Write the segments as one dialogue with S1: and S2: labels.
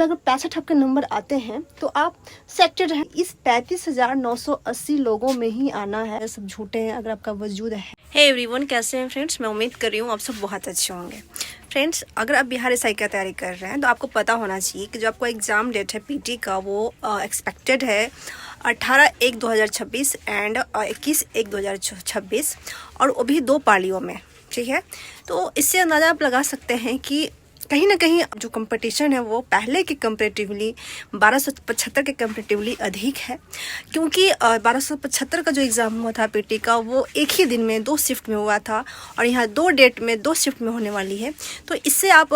S1: अगर 65 आपके नंबर आते हैं तो आप सेलेक्टेड हैं। इस 35,980 लोगों में ही आना है। सब झूठे हैं अगर आपका वजूद है। हे एवरीवन, कैसे हैं फ्रेंड्स? मैं उम्मीद कर रही हूँ आप सब बहुत अच्छे होंगे। फ्रेंड्स, अगर आप बिहार एसआई का तैयारी कर रहे हैं तो आपको पता होना चाहिए कि जो आपको एग्ज़ाम डेट है पीटी का वो एक्सपेक्टेड है 18/1/2026 एंड 21/1/2026 और वो भी 2 पालियों में। ठीक है, तो इससे अंदाज़ा आप लगा सकते हैं कि कहीं ना कहीं जो कंपटीशन है वो पहले के कंपेरेटिवली 1275 के कंपेरेटिवली अधिक है, क्योंकि 1275 का जो एग्ज़ाम हुआ था पीटी का वो एक ही दिन में 2 शिफ्ट में हुआ था और यहाँ 2 डेट में 2 शिफ्ट में होने वाली है। तो इससे आप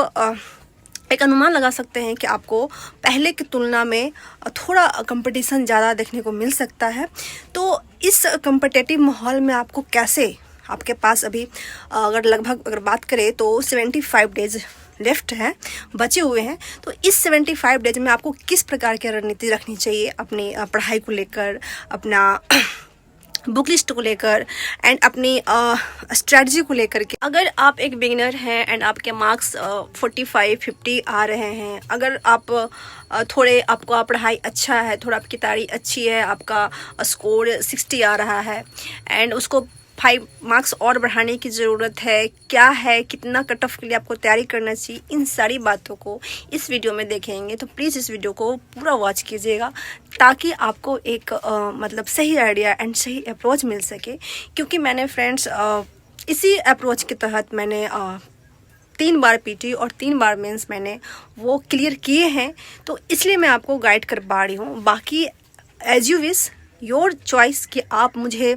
S1: एक अनुमान लगा सकते हैं कि आपको पहले की तुलना में थोड़ा कंपटीशन ज़्यादा देखने को मिल सकता है। तो इस कंपटीटिव माहौल में आपको कैसे, आपके पास अभी अगर बात करें तो 75 डेज लेफ्ट हैं, बचे हुए हैं। तो इस 75 डेज में आपको किस प्रकार की रणनीति रखनी चाहिए अपनी पढ़ाई को लेकर, अपना बुक लिस्ट को लेकर एंड अपनी स्ट्रेटजी को लेकर के। अगर आप एक बिगिनर हैं एंड आपके मार्क्स 45-50 आ रहे हैं, अगर आप थोड़े आपका पढ़ाई अच्छा है, थोड़ा आपकी तैयारी अच्छी है, आपका स्कोर 60 आ रहा है एंड उसको 5 मार्क्स और बढ़ाने की ज़रूरत है, क्या है, कितना कट ऑफ के लिए आपको तैयारी करना चाहिए, इन सारी बातों को इस वीडियो में देखेंगे। तो प्लीज़ इस वीडियो को पूरा वॉच कीजिएगा ताकि आपको एक मतलब सही आइडिया एंड सही अप्रोच मिल सके। क्योंकि मैंने फ्रेंड्स इसी अप्रोच के तहत मैंने 3 बार पीटी और 3 बार मेंस मैंने वो क्लियर किए हैं, तो इसलिए मैं आपको गाइड कर पा रही हूँ। बाकी as you wish, your choice कि आप मुझे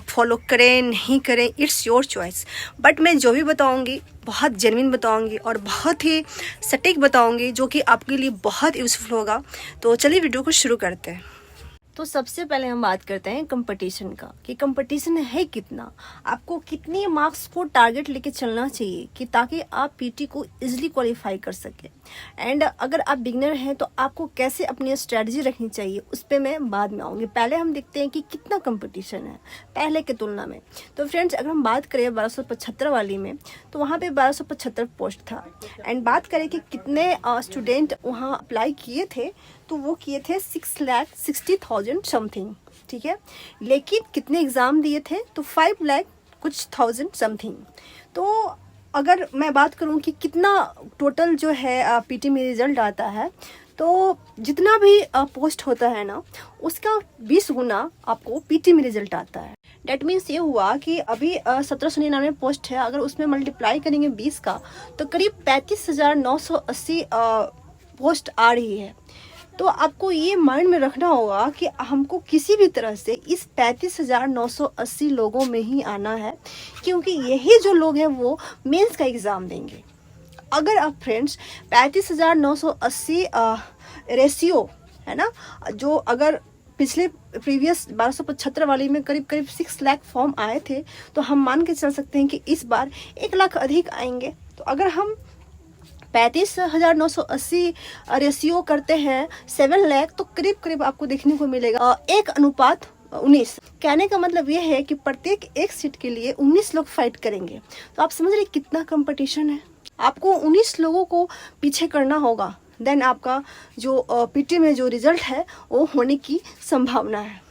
S1: फॉलो करें नहीं करें, इट्स योर चॉइस। बट मैं जो भी बताऊंगी बहुत जेन्युइन बताऊंगी और बहुत ही सटीक बताऊंगी, जो कि आपके लिए बहुत यूज़फुल होगा। तो चलिए वीडियो को शुरू करते हैं। तो सबसे पहले हम बात करते हैं कंपटीशन का, कि कंपटीशन है कितना, आपको कितने मार्क्स को टारगेट लेके चलना चाहिए कि ताकि आप पीटी को इजीली क्वालिफाई कर सकें। एंड अगर आप बिगनर हैं तो आपको कैसे अपनी स्ट्रेटजी रखनी चाहिए उस पर मैं बाद में आऊँगी। पहले हम देखते हैं कि कितना कंपटीशन है पहले के तुलना में। तो फ्रेंड्स, अगर हम बात करें 1275 वाली में, तो वहाँ पे 1275 पोस्ट था। एंड बात करें कि कितने स्टूडेंट वहाँ अप्लाई किए थे, तो वो किए थे 6,60,000 समथिंग। ठीक है, लेकिन कितने एग्ज़ाम दिए थे, तो 5 लाख कुछ थाउजेंड समथिंग। तो अगर मैं बात करूं कि कितना टोटल जो है पीटी में रिज़ल्ट आता है, तो जितना भी पोस्ट होता है ना, उसका 20 गुना आपको पीटी में रिज़ल्ट आता है। डेट मीन्स ये हुआ कि अभी 1799 पोस्ट है, अगर उसमें मल्टीप्लाई करेंगे 20 का तो करीब 35,980 पोस्ट आ रही है। तो आपको ये माइंड में रखना होगा कि हमको किसी भी तरह से इस 35,980 लोगों में ही आना है, क्योंकि यही जो लोग हैं वो मेंस का एग्ज़ाम देंगे। अगर आप फ्रेंड्स 35,980 रेशियो है ना, जो अगर पिछले प्रीवियस 1275 वाली में करीब 6 लाख फॉर्म आए थे, तो हम मान के चल सकते हैं कि इस बार 1 लाख अधिक आएंगे। तो अगर हम 35,980 रेशियो करते हैं 7 लाख, तो करीब आपको देखने को मिलेगा 1:19। कहने का मतलब ये है कि प्रत्येक एक सीट के लिए 19 लोग फाइट करेंगे। तो आप समझ रहे कितना कंपटीशन है। आपको 19 लोगों को पीछे करना होगा, देन आपका जो पीटी में जो रिजल्ट है वो होने की संभावना है।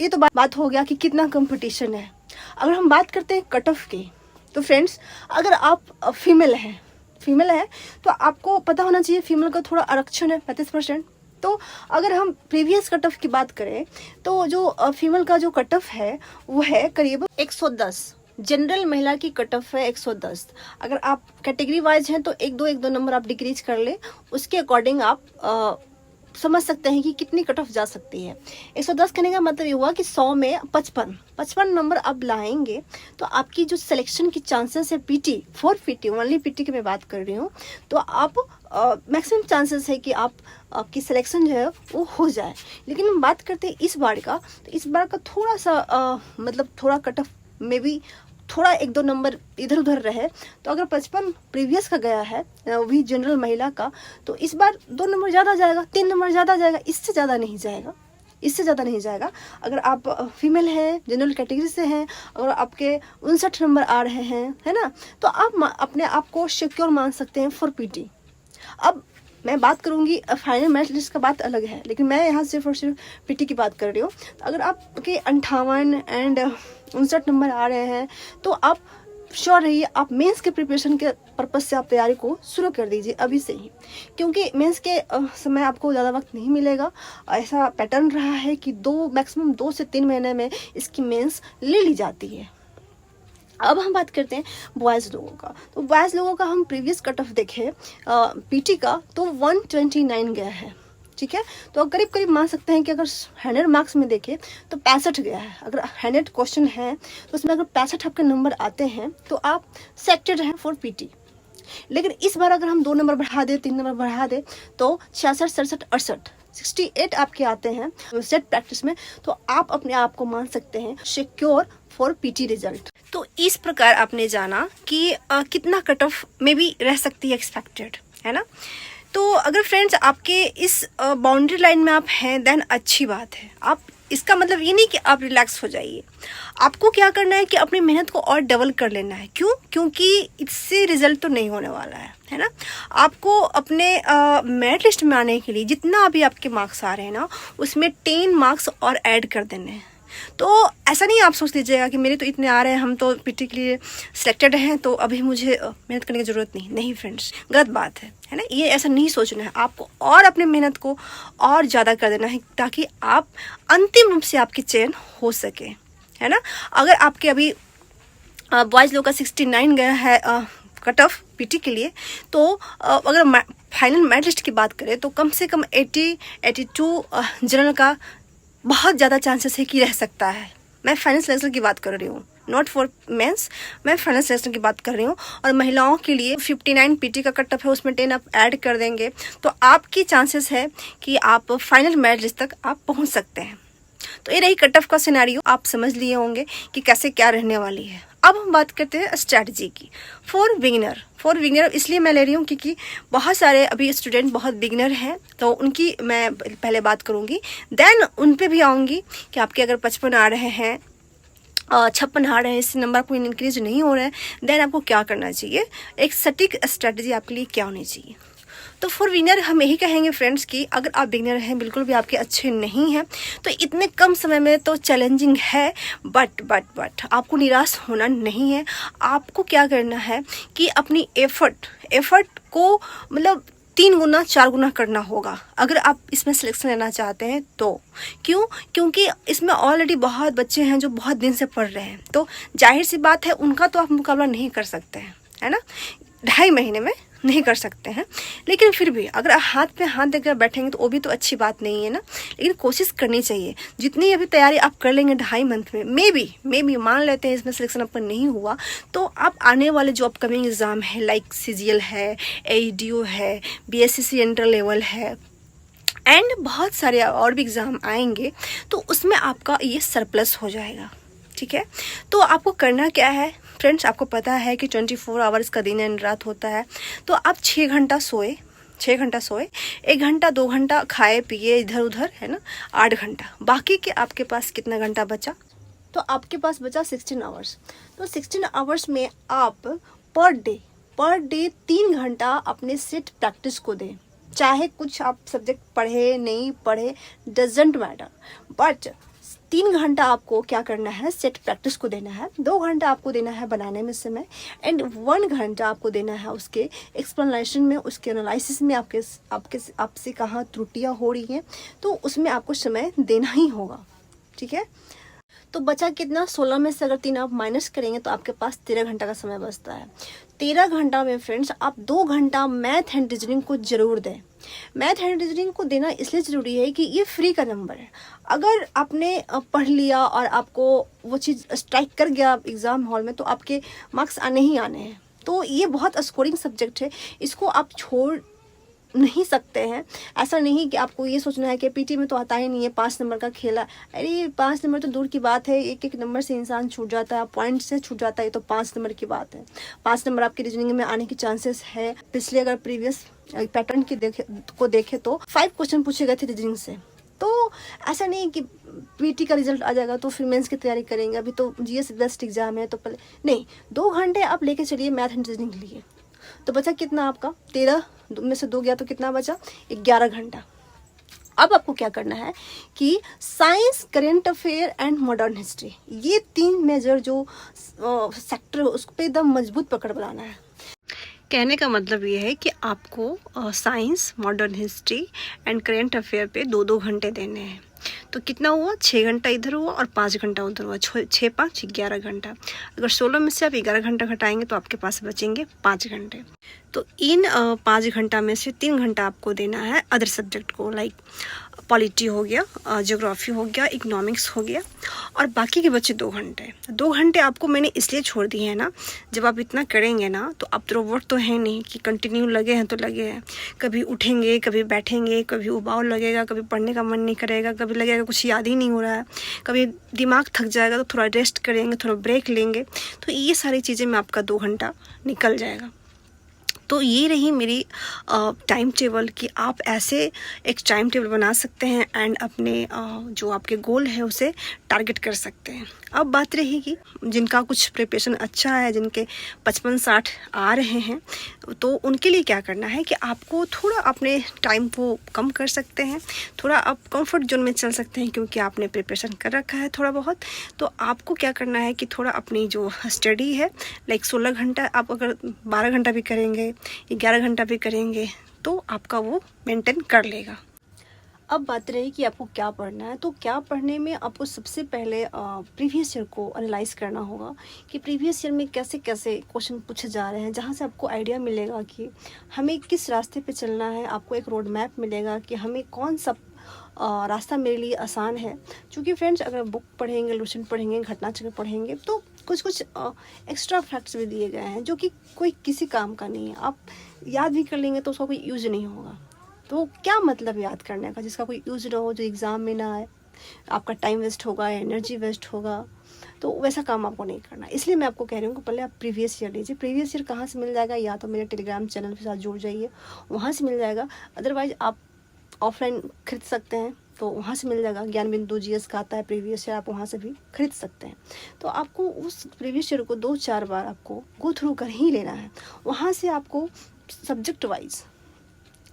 S1: ये तो बात हो गया कि कितना कंपटीशन है। अगर हम बात करते हैं कट ऑफ की, तो फ्रेंड्स, अगर आप फीमेल है तो आपको पता होना चाहिए फीमेल का थोड़ा आरक्षण है 35%। तो अगर हम प्रीवियस कट ऑफ की बात करें, तो जो फीमेल का जो कट ऑफ है वो है करीब 110। जनरल महिला की कट ऑफ है 110। अगर आप कैटेगरी वाइज हैं तो 1-2 नंबर आप डिक्रीज कर ले, उसके अकॉर्डिंग आप समझ सकते हैं कि कितनी कट ऑफ जा सकती है। 110 कहने का मतलब ये हुआ कि 100 में 55 नंबर आप लाएंगे तो आपकी जो सिलेक्शन की चांसेस है PT, for PT, only PT की मैं बात कर रही हूँ, तो आप मैक्सिमम चांसेस है कि आपकी सिलेक्शन जो है वो हो जाए। लेकिन हम बात करते हैं इस बार का, तो इस बार का थोड़ा सा मतलब थोड़ा कट ऑफ में भी थोड़ा 1-2 नंबर इधर उधर रहे। तो अगर 55 प्रीवियस का गया है वही जनरल महिला का, तो इस बार 2 नंबर ज़्यादा जाएगा, 3 नंबर ज़्यादा जाएगा, इससे ज़्यादा नहीं जाएगा। अगर आप फीमेल हैं, जनरल कैटेगरी से हैं, अगर आपके 59 नंबर आ रहे हैं, है ना, तो आप अपने आप को सिक्योर मान सकते हैं फॉर पीटी। अब मैं बात करूँगी फाइनल मेरिट लिस्ट का बात अलग है, लेकिन मैं यहाँ सिर्फ और सिर्फ पीटी की बात कर रही हूँ। अगर आपके 58 एंड 59 नंबर आ रहे हैं तो आप श्योर रहिए आप मेंस के प्रिपरेशन के पर्पस से आप तैयारी को शुरू कर दीजिए अभी से ही, क्योंकि मेंस के समय आपको ज़्यादा वक्त नहीं मिलेगा। ऐसा पैटर्न रहा है कि मैक्सिमम 2 से 3 महीने में इसकी मेंस ले ली जाती है। अब हम बात करते हैं बॉयज़ लोगों का। तो बॉयज़ लोगों का हम प्रीवियस कट ऑफ देखें पीटी का तो 129 गया है, ठीक है। तो करीब करीब मान सकते हैं कि अगर 100 मार्क्स में देखें तो 65 गया है। अगर 100 क्वेश्चन है तो उसमें अगर 65 आपके नंबर आते हैं तो आप सेलेक्टेड हैं फॉर पीटी। लेकिन इस बार अगर हम 2 नंबर बढ़ा दें, 3 नंबर बढ़ा दें तो 66, 67, 68, 68 आपके आते हैं सेट प्रैक्टिस में, तो आप अपने आप को मान सकते हैं सिक्योर फॉर पीटी रिजल्ट। तो इस प्रकार आपने जाना कि कितना कट ऑफ में भी रह सकती है एक्सपेक्टेड, है ना। तो अगर फ्रेंड्स आपके इस बाउंड्री लाइन में आप हैं देन अच्छी बात है। आप इसका मतलब ये नहीं कि आप रिलैक्स हो जाइए, आपको क्या करना है कि अपनी मेहनत को और डबल कर लेना है। क्यों? क्योंकि इससे रिजल्ट तो नहीं होने वाला है ना। आपको अपने मेरिट लिस्ट में आने के लिए जितना अभी आपके मार्क्स आ रहे हैं ना उसमें 10 मार्क्स और ऐड कर देने हैं। तो ऐसा नहीं आप सोच लीजिएगा कि मेरे तो इतने आ रहे हैं, हम तो पीटी के लिए सिलेक्टेड हैं तो अभी मुझे मेहनत करने की ज़रूरत नहीं फ्रेंड्स, गलत बात है ना। ये ऐसा नहीं सोचना है, आपको और अपनी मेहनत को और ज़्यादा कर देना है ताकि आप अंतिम रूप से आपकी चयन हो सके, है ना। अगर आपके अभी बॉयज़ लोग का 69 गया है कट ऑफ पीटी के लिए, तो अगर फाइनल मेरिट लिस्ट की बात करें तो कम से कम 80-82 जनरल का बहुत ज़्यादा चांसेस है कि रह सकता है। मैं फाइनल सिलेक्शन की बात कर रही हूँ, नॉट फॉर मेंस, मैं फाइनल सिलेक्शन की बात कर रही हूँ। और महिलाओं के लिए 59 पीटी का कट ऑफ है, उसमें 10 आप ऐड कर देंगे तो आपकी चांसेस है कि आप फाइनल मेरिट लिस्ट तक आप पहुँच सकते हैं। तो ये रही कट ऑफ का सिनेरियो, आप समझ लिए होंगे कि कैसे क्या रहने वाली है। अब हम बात करते हैं स्ट्रैटेजी की फॉर बिगिनर इसलिए मैं ले रही हूँ क्योंकि बहुत सारे अभी स्टूडेंट बहुत बिगिनर हैं, तो उनकी मैं पहले बात करूँगी, देन उन पे भी आऊँगी कि आपके अगर 55 आ रहे हैं, 56 आ रहे हैं, इससे नंबर कोई इंक्रीज नहीं हो रहा है, देन आपको क्या करना चाहिए, एक सटीक स्ट्रैटेजी आपके लिए क्या होनी चाहिए। तो फॉर बिगिनर हम यही कहेंगे फ्रेंड्स कि अगर आप बिगिनर हैं, बिल्कुल भी आपके अच्छे नहीं हैं, तो इतने कम समय में तो चैलेंजिंग है, बट आपको निराश होना नहीं है। आपको क्या करना है कि अपनी एफर्ट को मतलब 3 गुना 4 गुना करना होगा अगर आप इसमें सिलेक्शन लेना चाहते हैं तो। क्यों? क्योंकि इसमें ऑलरेडी बहुत बच्चे हैं जो बहुत दिन से पढ़ रहे हैं, तो जाहिर सी बात है उनका तो आप मुकाबला नहीं कर सकते हैं, है ना। 2.5 महीने में नहीं कर सकते हैं, लेकिन फिर भी अगर हाथ पे हाथ देकर बैठेंगे तो वो भी तो अच्छी बात नहीं है ना। लेकिन कोशिश करनी चाहिए, जितनी अभी तैयारी आप कर लेंगे 2.5 मंथ में, मे बी मान लेते हैं इसमें सिलेक्शन आपका नहीं हुआ, तो आप आने वाले जो अपकमिंग एग्ज़ाम है लाइक CGL है, AEDO है, BSCC इंटर लेवल है एंड बहुत सारे और भी एग्ज़ाम आएंगे, तो उसमें आपका ये सरप्लस हो जाएगा, ठीक है। तो आपको करना क्या है फ्रेंड्स, आपको पता है कि 24 आवर्स का दिन एंड रात होता है, तो आप 6 घंटा सोए, 1 घंटा 2 घंटा खाए पिए इधर उधर, है ना, 8 घंटा, बाकी के आपके पास कितना घंटा बचा, तो आपके पास बचा 16 आवर्स। तो 16 आवर्स में आप पर डे 3 घंटा अपने सेट प्रैक्टिस को दें। चाहे कुछ आप सब्जेक्ट पढ़े नहीं पढ़े डजेंट मैटर, बट 3 घंटा आपको क्या करना है, सेट प्रैक्टिस को देना है। 2 घंटा आपको देना है बनाने में समय, एंड 1 घंटा आपको देना है उसके एक्सप्लेनेशन में, उसके एनालिसिस में, आपसे कहाँ त्रुटियाँ हो रही हैं, तो उसमें आपको समय देना ही होगा, ठीक है। तो बचा कितना, 16 में से अगर 3 आप माइनस करेंगे तो आपके पास 13 घंटा का समय बचता है। 13 घंटा में फ्रेंड्स आप 2 घंटा मैथ एंड रीजनिंग को जरूर दें। मैथ एंड रीजनिंग को देना इसलिए ज़रूरी है कि ये फ्री का नंबर है। अगर आपने पढ़ लिया और आपको वो चीज़ स्ट्राइक कर गया एग्ज़ाम हॉल में, तो आपके मार्क्स आने ही आने हैं। तो ये बहुत स्कोरिंग सब्जेक्ट है, इसको आप छोड़ नहीं सकते हैं। ऐसा नहीं कि आपको ये सोचना है कि पीटी में तो आता ही नहीं है, 5 नंबर का खेला, अरे 5 नंबर तो दूर की बात है, एक नंबर से इंसान छूट जाता है, पॉइंट से छूट जाता है, तो 5 नंबर की बात है। 5 नंबर आपकी रीजनिंग में आने की चांसेस है। पिछले अगर प्रीवियस पैटर्न की देखे तो 5 क्वेश्चन पूछे गए थे रीजनिंग से। तो ऐसा नहीं कि पीटी का रिजल्ट आ जाएगा तो फिर मेंस की तैयारी करेंगे, अभी तो जीएस बेस्ट एग्जाम है तो पहले नहीं, 2 घंटे आप लेके चलिए मैथ एंड रीजनिंग के लिए। तो बचा कितना आपका, 13 में से 2 गया तो कितना बचा, 11 घंटा। अब आपको क्या करना है कि science, current affair and modern history, ये 3 मेजर जो सेक्टर है उस पर एकदम मजबूत पकड़ बनाना है। कहने का मतलब ये है कि आपको science, modern history and current affair पे 2-2 घंटे देने हैं। तो कितना हुआ, 6 घंटा इधर हुआ और 5 घंटा उधर हुआ, 6 5 11 घंटा। अगर 16 में से आप 11 घंटा घटाएंगे तो आपके पास बचेंगे 5 घंटे। तो इन 5 घंटा में से 3 घंटा आपको देना है अदर सब्जेक्ट को, लाइक पॉलिटी हो गया, ज्योग्राफी हो गया, इकोनॉमिक्स हो गया, और बाकी के बचे 2 घंटे। 2 घंटे आपको मैंने इसलिए छोड़ दिए हैं ना, जब आप इतना करेंगे ना तो आप रोबोट तो है नहीं कि कंटिन्यू लगे हैं तो लगे हैं। कभी उठेंगे, कभी बैठेंगे, कभी उबाऊ लगेगा, कभी पढ़ने का मन नहीं करेगा, कभी लगेगा कुछ याद ही नहीं हो रहा है, कभी दिमाग थक जाएगा तो थोड़ा रेस्ट करेंगे, थोड़ा ब्रेक लेंगे, तो ये सारी चीज़ें में आपका 2 घंटा निकल जाएगा। तो ये रही मेरी टाइम टेबल कि आप ऐसे एक टाइम टेबल बना सकते हैं एंड अपने जो आपके गोल है उसे टारगेट कर सकते हैं। अब बात रहेगी जिनका कुछ प्रिपरेशन अच्छा है, जिनके 55-60 आ रहे हैं, तो उनके लिए क्या करना है कि आपको थोड़ा अपने टाइम को कम कर सकते हैं, थोड़ा आप कंफर्ट जोन में चल सकते हैं क्योंकि आपने प्रिपरेशन कर रखा है थोड़ा बहुत। तो आपको क्या करना है कि थोड़ा अपनी जो स्टडी है, लाइक 16 घंटा, आप अगर 12 घंटा भी करेंगे, 11 घंटा भी करेंगे तो आपका वो मेंटेन कर लेगा। अब बात रही कि आपको क्या पढ़ना है, तो क्या पढ़ने में आपको सबसे पहले प्रीवियस ईयर को एनालाइज करना होगा कि प्रीवियस ईयर में कैसे कैसे क्वेश्चन पूछे जा रहे हैं, जहाँ से आपको आइडिया मिलेगा कि हमें किस रास्ते पे चलना है। आपको एक रोड मैप मिलेगा कि हमें कौन सा रास्ता मेरे लिए आसान है। क्योंकि फ्रेंड्स, अगर बुक पढ़ेंगे, लुसेंट पढ़ेंगे, घटना चक्र पढ़ेंगे तो कुछ एक्स्ट्रा फैक्ट्स भी दिए गए हैं जो कि कोई किसी काम का नहीं है। आप याद भी कर लेंगे तो उसका कोई यूज़ नहीं होगा। तो क्या मतलब याद करने का जिसका कोई यूज़ ना हो, जो एग्ज़ाम में ना आए, आपका टाइम वेस्ट होगा, एनर्जी वेस्ट होगा, तो वैसा काम आपको नहीं करना। इसलिए मैं आपको कह रही हूँ कि पहले आप प्रीवियस ईयर लीजिए। प्रीवियस ईयर कहाँ से मिल जाएगा, या तो मेरे टेलीग्राम चैनल के साथ जुड़ जाइए, वहाँ से मिल जाएगा। अदरवाइज़ आप ऑफलाइन खरीद सकते हैं, तो वहाँ से मिल जाएगा। ज्ञान बिंदु GS का आता है प्रीवियस ईयर, आप वहाँ से भी खरीद सकते हैं। तो आपको उस प्रीवियस ईयर को 2-4 बार आपको गो थ्रू कर ही लेना है। वहाँ से आपको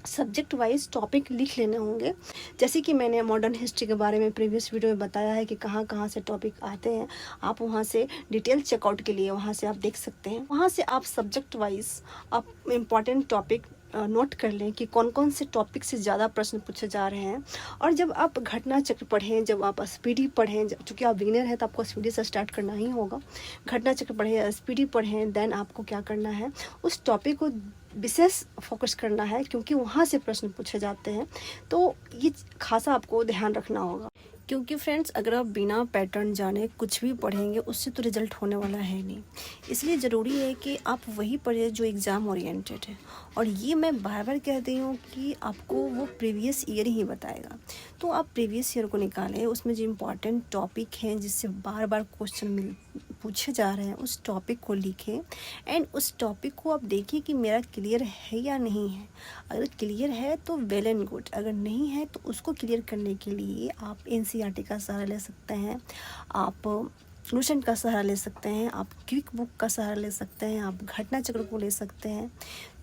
S1: सब्जेक्ट वाइज टॉपिक लिख लेने होंगे। जैसे कि मैंने मॉडर्न हिस्ट्री के बारे में प्रीवियस वीडियो में बताया है कि कहाँ कहाँ से टॉपिक आते हैं। आप वहाँ से डिटेल चेकआउट के लिए वहाँ से आप देख सकते हैं। वहाँ से आप सब्जेक्ट वाइज आप इम्पॉर्टेंट टॉपिक नोट कर लें कि कौन कौन से टॉपिक से ज़्यादा प्रश्न पूछे जा रहे हैं। और जब आप घटना चक्र पढ़ें, जब आप SPD पढ़ें, चूँकि आप बिगिनर हैं तो आपको SPD से स्टार्ट करना ही होगा। घटना चक्र पढ़ें, SPD पढ़ें, देन आपको क्या करना है, उस टॉपिक को विशेष फोकस करना है क्योंकि वहाँ से प्रश्न पूछे जाते हैं। तो ये खासा आपको ध्यान रखना होगा। क्योंकि फ्रेंड्स, अगर आप बिना पैटर्न जाने कुछ भी पढ़ेंगे उससे तो रिजल्ट होने वाला है नहीं। इसलिए ज़रूरी है कि आप वही पढ़ें जो एग्ज़ाम ओरिएंटेड है। और ये मैं बार बार कहती हूँ कि आपको वो प्रीवियस ईयर ही बताएगा। तो आप प्रीवियस ईयर को निकालें, उसमें जो इम्पॉर्टेंट टॉपिक हैं जिससे बार बार क्वेश्चन पूछे जा रहे हैं उस टॉपिक को लिखें एंड उस टॉपिक को आप देखिए कि मेरा क्लियर है या नहीं है। अगर क्लियर है तो वेल एंड गुड, अगर नहीं है तो उसको क्लियर करने के लिए आप NCERT का सहारा ले सकते हैं, आप लुसेंट का सहारा ले सकते हैं, आप क्विक बुक का सहारा ले सकते हैं, आप घटना चक्र को ले सकते हैं।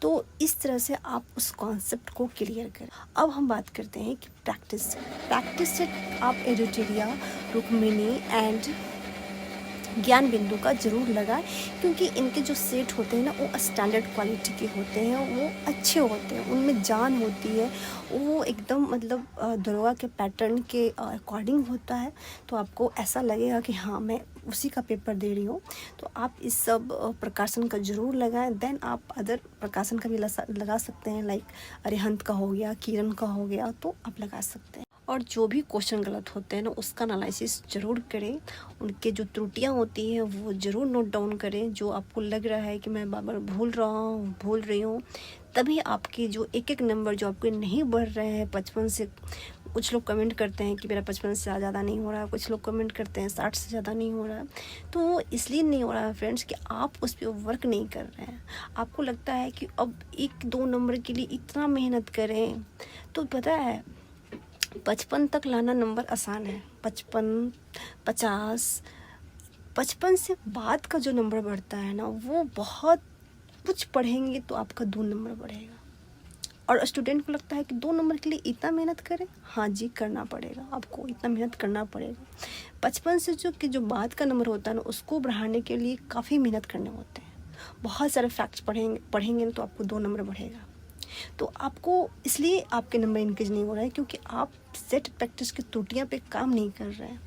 S1: तो इस तरह से आप उस कॉन्सेप्ट को क्लियर करें। अब हम बात करते हैं कि प्रैक्टिस से आप एडिटोरिया, रुक्मिणी एंड ज्ञान बिंदु का ज़रूर लगाएं क्योंकि इनके जो सेट होते हैं ना वो स्टैंडर्ड क्वालिटी के होते हैं, वो अच्छे होते हैं, उनमें जान होती है, वो एकदम मतलब दरोगा के पैटर्न के अकॉर्डिंग होता है। तो आपको ऐसा लगेगा कि हाँ मैं उसी का पेपर दे रही हूँ। तो आप इस सब प्रकाशन का ज़रूर लगाएं। देन आप अदर प्रकाशन का भी लगा सकते हैं, लाइक अरिहंत का हो गया, किरण का हो गया, तो आप लगा सकते हैं। और जो भी क्वेश्चन गलत होते हैं ना उसका एनालिसिस ज़रूर करें, उनके जो त्रुटियां होती हैं वो ज़रूर नोट डाउन करें। जो आपको लग रहा है कि मैं बार बार भूल रही हूँ, तभी आपके जो एक एक नंबर जो आपके नहीं बढ़ रहे हैं 55 से, कुछ लोग कमेंट करते हैं कि मेरा 55 से ज़्यादा नहीं हो रहा है, कुछ लोग कमेंट करते हैं 60 से ज़्यादा नहीं हो रहा है। तो वो इसलिए नहीं हो रहा है फ्रेंड्स कि आप उस पर वर्क नहीं कर रहे हैं। आपको लगता है कि अब 1-2 नंबर के लिए इतना मेहनत करें, तो पता है 55 तक लाना नंबर आसान है। 55, 50, 55 से बाद का जो नंबर बढ़ता है ना वो बहुत कुछ पढ़ेंगे तो आपका 2 नंबर बढ़ेगा। और स्टूडेंट को लगता है कि 2 नंबर के लिए इतना मेहनत करें। हाँ जी, करना पड़ेगा, आपको इतना मेहनत करना पड़ेगा। बचपन से जो बात का नंबर होता है ना, उसको बढ़ाने के लिए काफ़ी मेहनत करने होते हैं। बहुत सारे फैक्ट्स पढ़ेंगे ना तो आपको 2 नंबर बढ़ेगा। तो आपको इसलिए आपके नंबर इंक्रीज नहीं हो रहा है क्योंकि आप सेट प्रैक्टिस की त्रुटियाँ पे काम नहीं कर रहे हैं।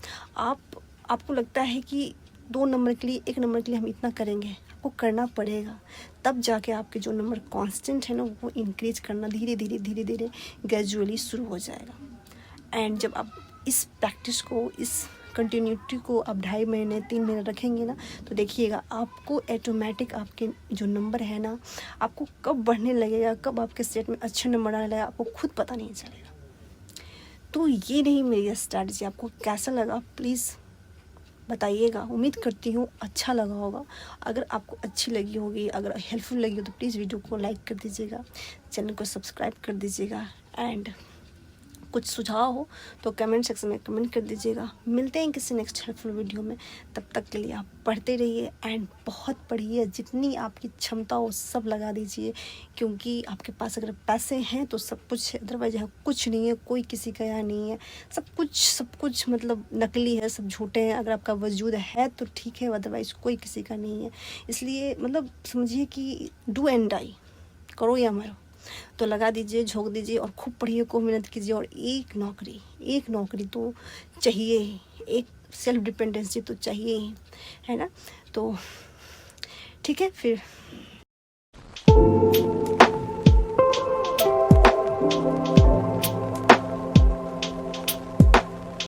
S1: आपको लगता है कि 2 नंबर के लिए 1 नंबर के लिए हम इतना करेंगे, आपको करना पड़ेगा। तब जाके आपके जो नंबर कांस्टेंट है ना, वो इंक्रीज करना धीरे धीरे ग्रेजुअली शुरू हो जाएगा। एंड जब आप इस प्रैक्टिस को, इस कंटिन्यूटी को आप 2.5 महीने 3 महीने रखेंगे ना, तो देखिएगा आपको ऑटोमेटिक आपके जो नंबर है ना, आपको कब बढ़ने लगेगा, कब आपके सेट में अच्छे नंबर आने लगेगा, आपको खुद पता नहीं चलेगा। तो ये नहीं मेरी स्ट्रैटेजी। आपको कैसा लगा प्लीज़ बताइएगा। उम्मीद करती हूँ अच्छा लगा होगा। अगर आपको अच्छी लगी होगी, अगर हेल्पफुल लगी हो तो प्लीज़ वीडियो को लाइक कर दीजिएगा, चैनल को सब्सक्राइब कर दीजिएगा। एंड कुछ सुझाव हो तो कमेंट सेक्शन में कमेंट कर दीजिएगा। मिलते हैं किसी नेक्स्ट हेल्पफुल वीडियो में। तब तक के लिए आप पढ़ते रहिए एंड बहुत पढ़िए, जितनी आपकी क्षमता हो सब लगा दीजिए, क्योंकि आपके पास अगर पैसे हैं तो सब कुछ है, अदरवाइज यहाँ कुछ नहीं है, कोई किसी का यहाँ नहीं है। सब कुछ मतलब नकली है, सब झूठे हैं। अगर आपका वजूद है तो ठीक है, अदरवाइज कोई किसी का नहीं है। इसलिए मतलब समझिए कि डू एंड डाई, करो या मरो। तो लगा दीजिए, झोंक दीजिए और खूब पढ़िए, खूब मेहनत कीजिए। और एक नौकरी तो चाहिए ही, एक सेल्फ डिपेंडेंसी तो चाहिए ही, है ना। तो ठीक है फिर।